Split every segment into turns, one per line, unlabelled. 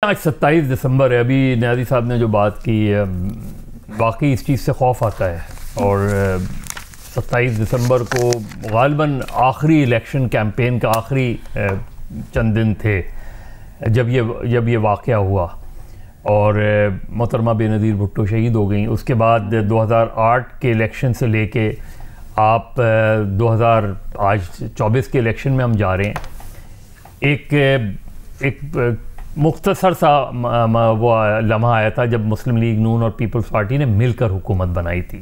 آج 27 دسمبر ہے. ابھی نیازی صاحب نے جو بات کی واقعی اس چیز سے خوف آتا ہے. اور 27 دسمبر کو غالباً آخری الیکشن کیمپین کا آخری چند دن تھے جب یہ واقعہ ہوا اور محترمہ بے نظیر بھٹو شہید ہو گئیں. اس کے بعد 2008 کے الیکشن سے لے کے آپ 2024 کے الیکشن میں ہم جا رہے ہیں. ایک مختصر سا وہ لمحہ آیا تھا جب مسلم لیگ نون اور پیپلز پارٹی نے مل کر حکومت بنائی تھی.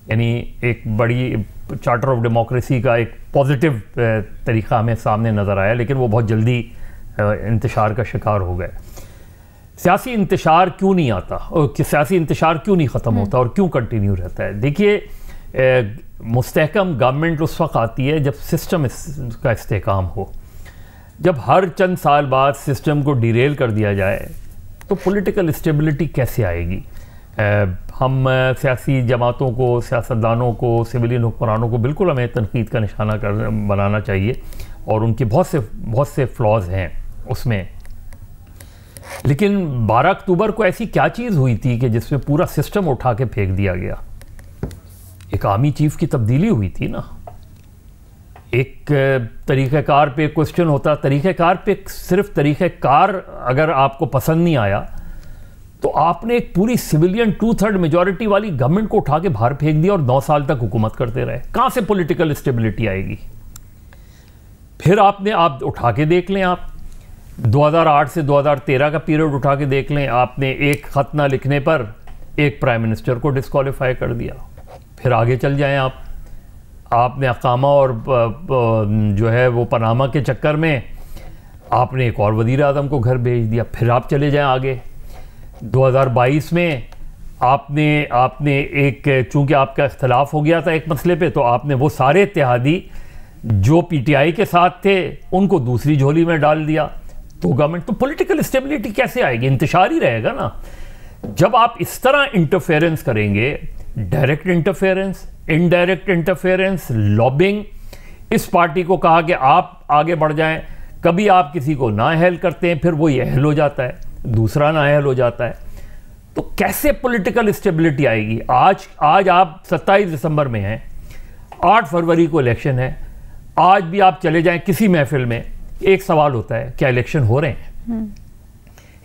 یعنی ایک بڑی چارٹر آف ڈیموکریسی کا ایک پازیٹیو طریقہ ہمیں سامنے نظر آیا, لیکن وہ بہت جلدی انتشار کا شکار ہو گئے. سیاسی انتشار کیوں نہیں آتا اور سیاسی انتشار کیوں نہیں ختم ہوتا اور کیوں کنٹینیو رہتا ہے؟ دیکھیے, مستحکم گورنمنٹ اس وقت آتی ہے جب سسٹم کا استحکام ہو. جب ہر چند سال بعد سسٹم کو ڈیریل کر دیا جائے تو پولیٹیکل اسٹیبلٹی کیسے آئے گی؟ ہم سیاسی جماعتوں کو, سیاستدانوں کو, سویلین حکمرانوں کو بالکل ہمیں تنقید کا نشانہ بنانا چاہیے اور ان کے بہت سے فلاز ہیں اس میں. لیکن 12 اکتوبر کو ایسی کیا چیز ہوئی تھی کہ جس میں پورا سسٹم اٹھا کے پھینک دیا گیا؟ ایک آرمی چیف کی تبدیلی ہوئی تھی نا. ایک طریقہ کار پہ کوسچن ہوتا, طریقہ کار پہ صرف طریقہ کار اگر آپ کو پسند نہیں آیا تو آپ نے ایک پوری سویلین 2/3 میجورٹی والی گورنمنٹ کو اٹھا کے باہر پھینک دیا اور 9 سال تک حکومت کرتے رہے. کہاں سے پولیٹیکل اسٹیبلٹی آئے گی؟ پھر آپ اٹھا کے دیکھ لیں, آپ 2008 سے 2013 کا پیریڈ اٹھا کے دیکھ لیں. آپ نے ایک خط نہ لکھنے پر ایک پرائم منسٹر کو ڈسکوالیفائی کر دیا. پھر آگے چل جائیں آپ نے اقامہ اور جو ہے وہ پاناما کے چکر میں آپ نے ایک اور وزیر اعظم کو گھر بھیج دیا. پھر آپ چلے جائیں آگے 2022 میں آپ نے ایک, چونکہ آپ کا اختلاف ہو گیا تھا ایک مسئلے پہ, تو آپ نے وہ سارے اتحادی جو پی ٹی آئی کے ساتھ تھے ان کو دوسری جھولی میں ڈال دیا. تو گورنمنٹ, تو پولیٹیکل اسٹیبلٹی کیسے آئے گی؟ انتشار ہی رہے گا نا. جب آپ اس طرح انٹرفیئرنس کریں گے, direct interference, indirect interference, lobbying, اس پارٹی کو کہا کہ آپ آگے بڑھ جائیں, کبھی آپ کسی کو نااہل کرتے ہیں, پھر وہ اہل ہو جاتا ہے, دوسرا نااہل ہو جاتا ہے. تو کیسے پولیٹیکل اسٹیبلٹی آئے گی؟ آج آپ 27 دسمبر میں ہیں, 8 فروری کو الیکشن ہے. آج بھی آپ چلے جائیں کسی محفل میں, ایک سوال ہوتا ہے, کیا الیکشن ہو رہے ہیں؟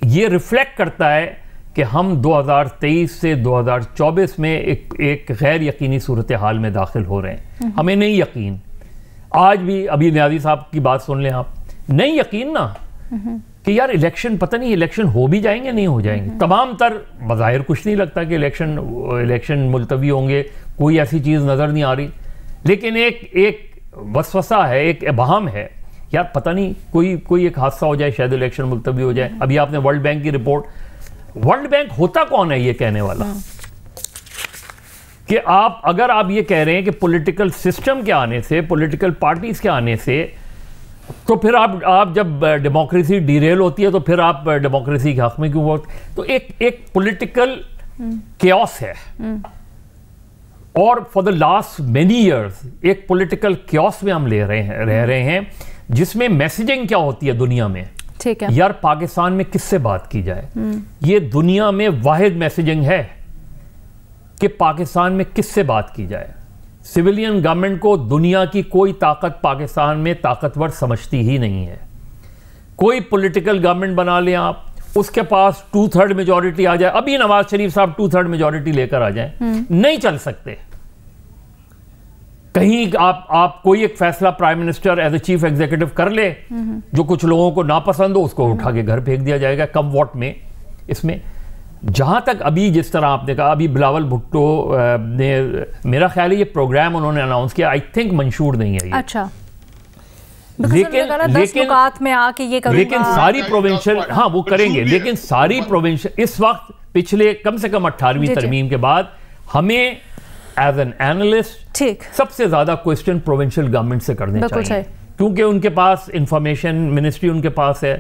یہ ریفلیکٹ کرتا ہے کہ ہم 2023 سے 2024 میں ایک غیر یقینی صورتحال میں داخل ہو رہے ہیں. ہمیں نہیں یقین. آج بھی ابھی نیازی صاحب کی بات سن لیں آپ, نہیں یقین نا کہ یار الیکشن, پتہ نہیں الیکشن ہو بھی جائیں گے نہیں ہو جائیں گے. تمام تر بظاہر کچھ نہیں لگتا کہ الیکشن ملتوی ہوں گے, کوئی ایسی چیز نظر نہیں آ رہی. لیکن ایک وسوسہ ہے, ایک ابہام ہے, یار پتہ نہیں کوئی ایک حادثہ ہو جائے, شاید الیکشن ملتوی ہو جائے. ابھی آپ نے ورلڈ بینک کی رپورٹ, ورلڈ بینک ہوتا کون ہے یہ کہنے والا کہ اگر آپ یہ کہہ رہے ہیں کہ پولیٹیکل سسٹم کے آنے سے, پولیٹیکل پارٹیز کے آنے سے, تو پھر آپ جب ڈیموکریسی ڈیریل ہوتی ہے تو پھر آپ ڈیموکریسی کے حق میں کیوں ووٹ؟ تو ایک پولیٹیکل کیوس ہے. اور for the last many years ایک پولیٹیکل کیوس میں ہم رہ رہے ہیں جس میں میسیجنگ کیا ہوتی ہے دنیا میں. یار پاکستان میں کس سے بات کی جائے؟ یہ دنیا میں واحد میسیجنگ ہے کہ پاکستان میں کس سے بات کی جائے. سویلین گورنمنٹ کو دنیا کی کوئی طاقت پاکستان میں طاقتور سمجھتی ہی نہیں ہے. کوئی پولیٹیکل گورنمنٹ بنا لیں آپ, اس کے پاس 2/3 میجورٹی آ جائے, ابھی نواز شریف صاحب 2/3 میجورٹی لے کر آ جائیں, نہیں چل سکتے. کہیں آپ کوئی ایک فیصلہ prime minister as a chief executive کر لے, جو کچھ لوگوں کو ناپسند ہو اس کو اٹھا کے گھر پھینک دیا جائے گا. کم واٹ میں اس میں جہاں تک ابھی جس طرح آپ نے کہا, ابھی بلاول بھٹو نے, میرا خیال ہے یہ پروگرام انہوں نے اناؤنس کیا, آئی تھنک منشور نہیں ہے یہ. اچھا, لیکن ساری پروونشل, ہاں وہ کریں گے, لیکن ساری پروونشل اس وقت پچھلے کم سے کم 18ویں ترمیم کے بعد ہمیں ایز این اینالسٹ سب سے زیادہ کوسچن پروونشل گورنمنٹ سے کرنے چاہیے, کیونکہ ان کے پاس انفارمیشن منسٹری ان کے پاس ہے,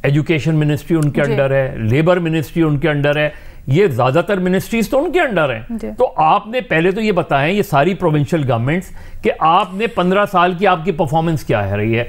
ایجوکیشن منسٹری ان کے انڈر ہے, لیبر منسٹری ان کے انڈر ہے, یہ زیادہ تر منسٹریز تو ان کے انڈر ہیں. تو آپ نے پہلے تو یہ بتائیں, یہ ساری پروونشل گورنمنٹس, کہ آپ نے 15 سال کی آپ کی پرفارمنس کیا ہے رہی ہے.